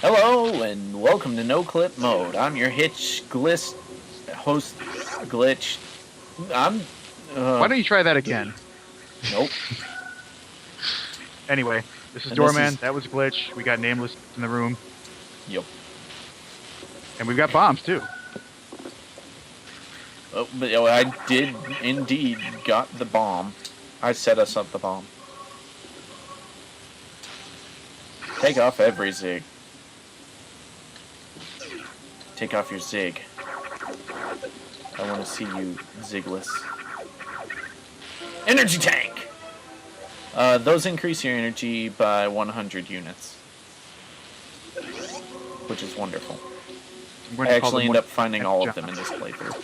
Hello and welcome to No Clip Mode. I'm your ZIGless host glitch. I'm Why don't you try that again? nope. Anyway, this is And this Doorman. is That was Glitch. We got Nameless in the room. yep. And we've got bombs, too. Oh, but I did indeed got the bomb. I set us up the bomb. Take off every zig. Take off your zig. I want to see you ZIGless. Energy tank! Those increase your energy by 100 units. Which is wonderful. I actually end up finding all of them in this playthrough.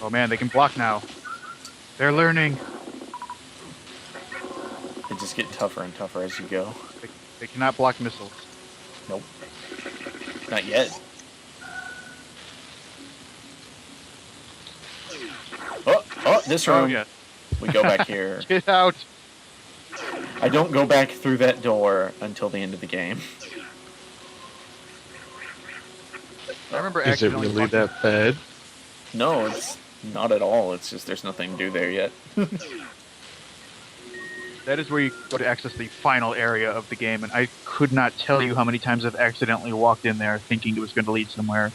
Oh man, they can block now. They're learning. They just get tougher and tougher as you go. They cannot block missiles. Nope. Not yet. Oh, this room. Oh, yeah. We go back here. Get out! I don't go back through that door until the end of the game. I remember Is it really that bad? No, it's not at all. It's just there's nothing to do there yet. That is where you go to access the final area of the game, and I could not tell you how many times I've accidentally walked in there thinking it was going to lead somewhere.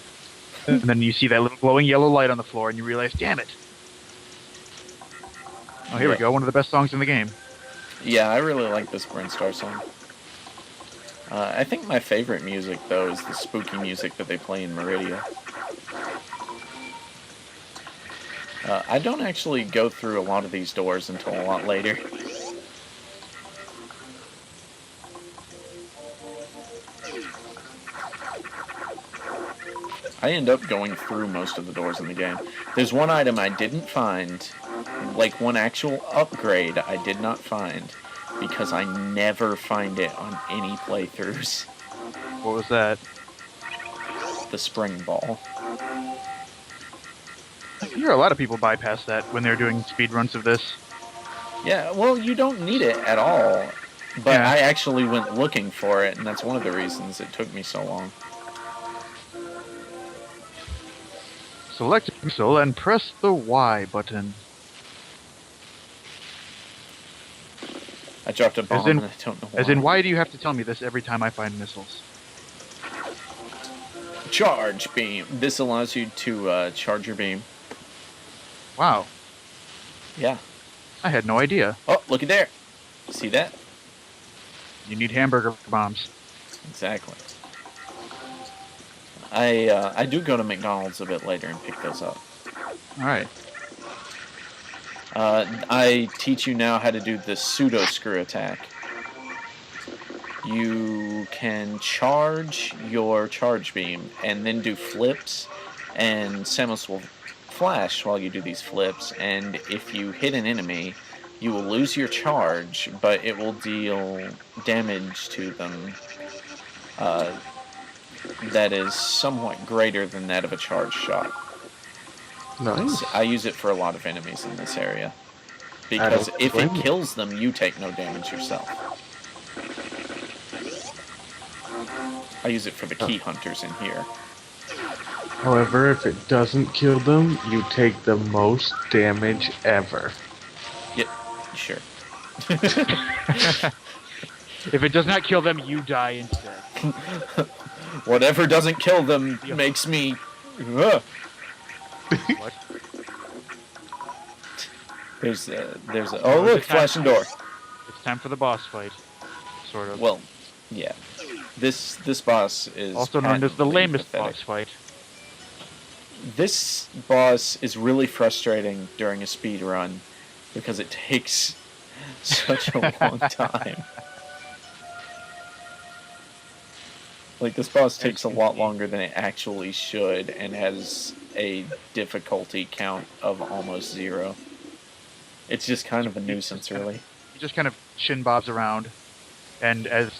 And then you see that little glowing yellow light on the floor, and you realize, damn it! Oh, here we go. One of the best songs in the game. Yeah, I really like this Brinstar song. I think my favorite music, though, is the spooky music that they play in Meridia. I don't actually go through a lot of these doors until a lot later. I end up going through most of the doors in the game. There's one item I didn't find, like one actual upgrade I did not find, because I never find it on any playthroughs. What was that? The spring ball. You hear a lot of people bypass that when they're doing speedruns of this. Yeah, well, you don't need it at all, but Yeah. I actually went looking for it, and that's one of the reasons it took me so long. Select a missile and press the Y button. I dropped a bomb, and I don't know why. As in, why do you have to tell me this every time I find missiles? Charge beam. This allows you to charge your beam. Wow, Yeah. I had no idea. Oh, look at there. See that? You need hamburger bombs. Exactly. I do go to McDonald's a bit later and pick those up. Alright. I teach you now how to do the pseudo screw attack. You can charge your charge beam and then do flips, and Samus will flash while you do these flips, and if you hit an enemy, you will lose your charge, but it will deal damage to them that is somewhat greater than that of a charge shot. Nice. I use it for a lot of enemies in this area. Because if it kills them, you take no damage yourself. I use it for the key hunters in here. However, if it doesn't kill them, you take the most damage ever. Yep, sure. If it does not kill them, you die instead. Whatever doesn't kill them makes me... What? There's a... Oh, look, flashing door. It's time for the boss fight. Sort of. Well, yeah. This boss is... Also known as the patently lamest pathetic. boss fight. This boss is really frustrating during a speed run because it takes such a long time. Like, this boss takes a lot longer than it actually should and has a difficulty count of almost 0. It's just kind of a nuisance, really. He just kind of shin bobs around, and as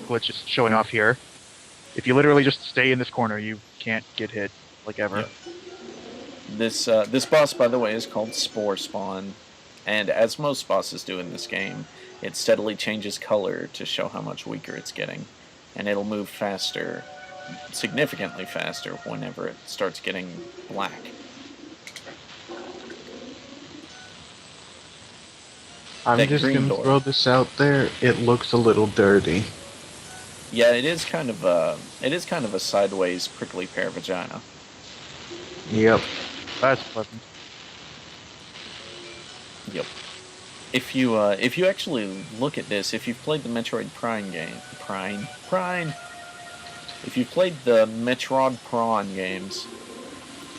Glitch is showing off here, if you literally just stay in this corner, you can't get hit, like ever. Yep. This boss, by the way, is called Spore Spawn, and as most bosses do in this game, it steadily changes color to show how much weaker it's getting. and it'll move faster, significantly faster, whenever it starts getting black. I'm That just green gonna door. throw this out there. It looks a little dirty. Yeah, it is kind of a sideways prickly pear vagina. Yep. That's pleasant. Yep. If you actually look at this, if you've played the Metroid Prime game, if you've played the Metroid Prime games,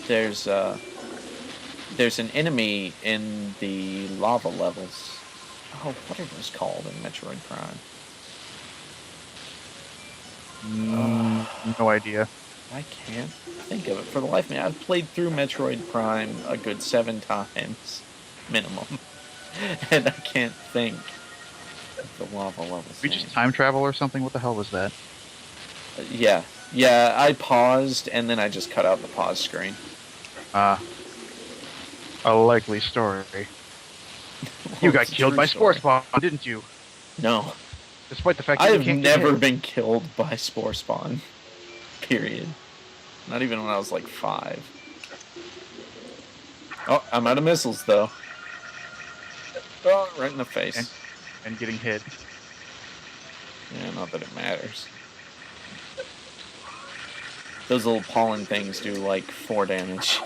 there's an enemy in the lava levels. Oh, what are those called in Metroid Prime? No idea. I can't think of it for the life of me. I've played through Metroid Prime a good 7 times, minimum, and I can't think of the lava levels. We just time travel or something? What the hell was that? Yeah, I paused, and then I just cut out the pause screen. A likely story. You got killed by Spore Spawn, didn't you? No. Despite the fact that I've you can't get never hit. been killed by Spore Spawn. Period. Not even when I was like 5. Oh, I'm out of missiles, though. Oh, right in the face. And getting hit. Yeah, not that it matters. Those little pollen things do like 4 damage.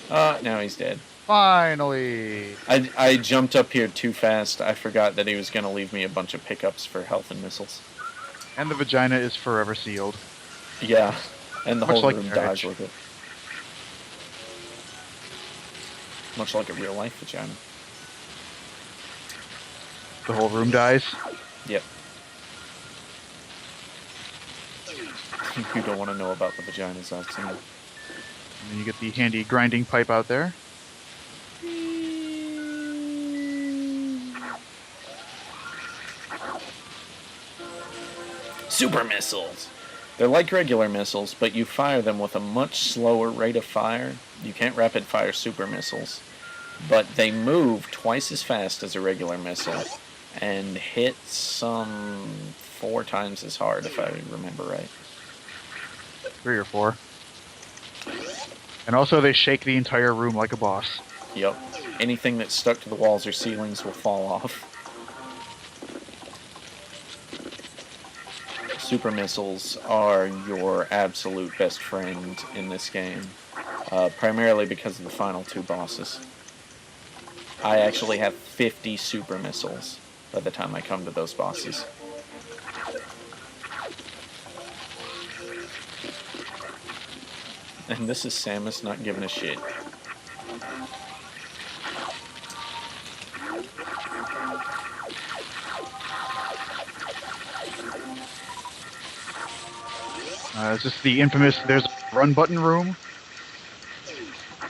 Now he's dead. Finally! I jumped up here too fast. I forgot that he was going to leave me a bunch of pickups for health and missiles. And the vagina is forever sealed. Yeah, and the Much whole like room marriage. dies with it. Much like a real life vagina. The whole room dies. Yep. You don't want to know about the vaginas I've seen. And then you get the handy grinding pipe out there. Super missiles! They're like regular missiles, but you fire them with a much slower rate of fire. You can't rapid fire super missiles. But they move twice as fast as a regular missile, and hit some 4 times as hard, if I remember right. 3 or 4. And also they shake the entire room like a boss. Yep. Anything that's stuck to the walls or ceilings will fall off. Super missiles are your absolute best friend in this game, primarily because of the final 2 bosses. I actually have 50 super missiles by the time I come to those bosses. And this is Samus not giving a shit. Is this the infamous, there's a run button room?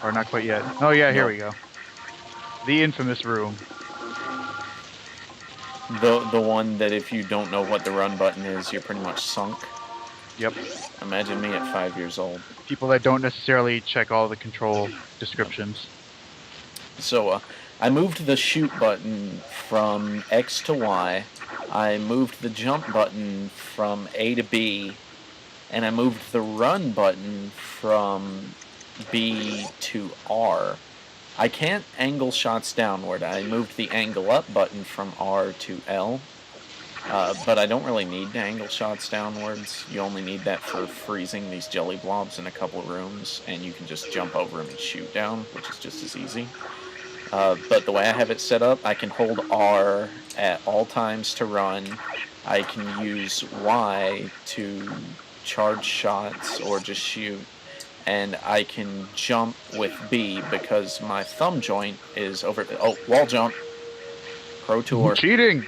Or not quite yet. Oh yeah, here No. we go. The infamous room. The one that if you don't know what the run button is, you're pretty much sunk. Yep. Imagine me at 5 years old. People that don't necessarily check all the control descriptions. So, I moved the shoot button from X to Y, I moved the jump button from A to B, and I moved the run button from B to R. I can't angle shots downward. I moved the angle up button from R to L, but I don't really need to angle shots downwards. You only need that for freezing these jelly blobs in a couple rooms, and you can just jump over them and shoot down, which is just as easy. But the way I have it set up, I can hold R at all times to run. I can use Y to charge shots or just shoot. And I can jump with B because my thumb joint is over... Oh, wall jump. Pro Tour. Cheating!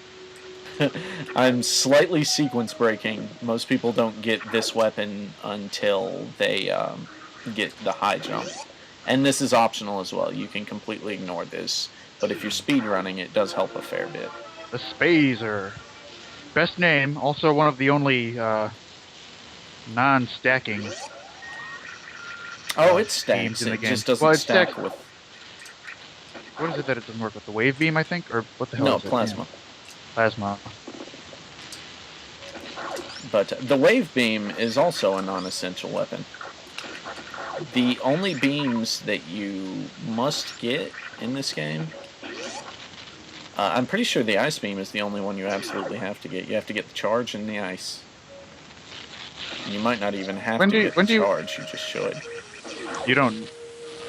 I'm slightly sequence breaking. Most people don't get this weapon until they get the high jump. And this is optional as well. You can completely ignore this. But if you're speedrunning, it does help a fair bit. The Spazer. Best name, also one of the only non-stacking Oh, it stacks. in the It game. just doesn't Well, it stack stacks- with... What is it that it doesn't work with? The wave beam, I think? Or what the hell No, is it? plasma. Yeah. Plasma. But the wave beam is also a non-essential weapon. The only beams that you must get in this game, I'm pretty sure the ice beam is the only one you absolutely have to get. You have to get the charge and the ice. And you might not even have to get the charge, you just should. You don't...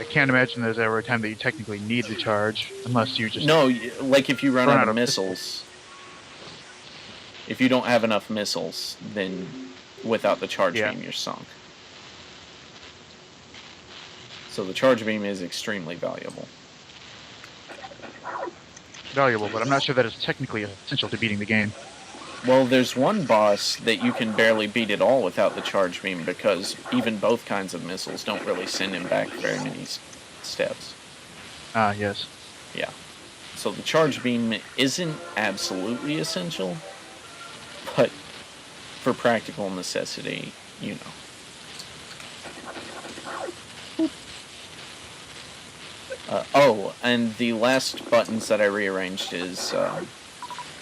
I can't imagine there's ever a time that you technically need the charge, unless you just... No, like if you run out of missiles. If you don't have enough missiles, then without the charge beam, you're sunk. So the charge beam is extremely valuable. Valuable, but I'm not sure that it's technically essential to beating the game. Well, there's one boss that you can barely beat at all without the charge beam, because even both kinds of missiles don't really send him back very many steps. Ah, yes. Yeah. So the charge beam isn't absolutely essential, but for practical necessity, you know. Oh, and the last buttons that I rearranged is...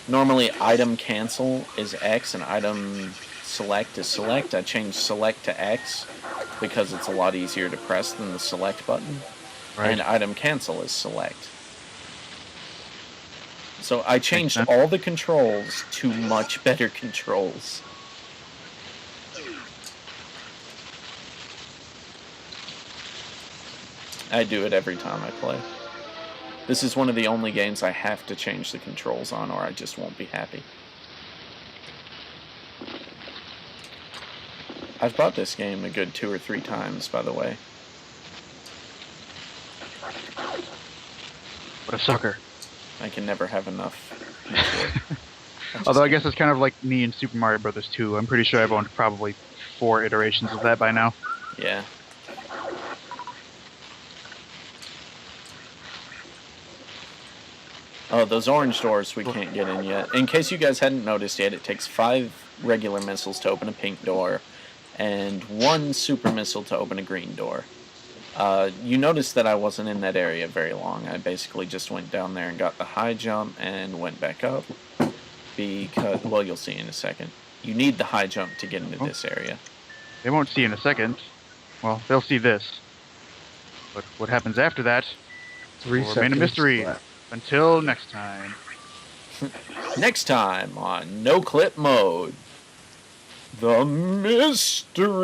normally, item cancel is X and item select is select. I changed select to X because it's a lot easier to press than the select button. Right. And item cancel is select. So I changed all the controls to much better controls. I do it every time I play. This is one of the only games I have to change the controls on, or I just won't be happy. I've bought this game a good 2 or 3 times, by the way. What a sucker. I can never have enough. Although I guess it's kind of like me in Super Mario Bros. 2. I'm pretty sure I've owned probably 4 iterations of that by now. Yeah. Oh, those orange doors we can't get in yet. In case you guys hadn't noticed yet, it takes 5 regular missiles to open a pink door, and 1 super missile to open a green door. You noticed that I wasn't in that area very long. I basically just went down there and got the high jump and went back up. Because, well, you'll see in a second. You need the high jump to get into this area. They won't see in a second. Well, they'll see this. But what happens after that will remain a mystery. Until next time. Next time on No Clip Mode. The mystery.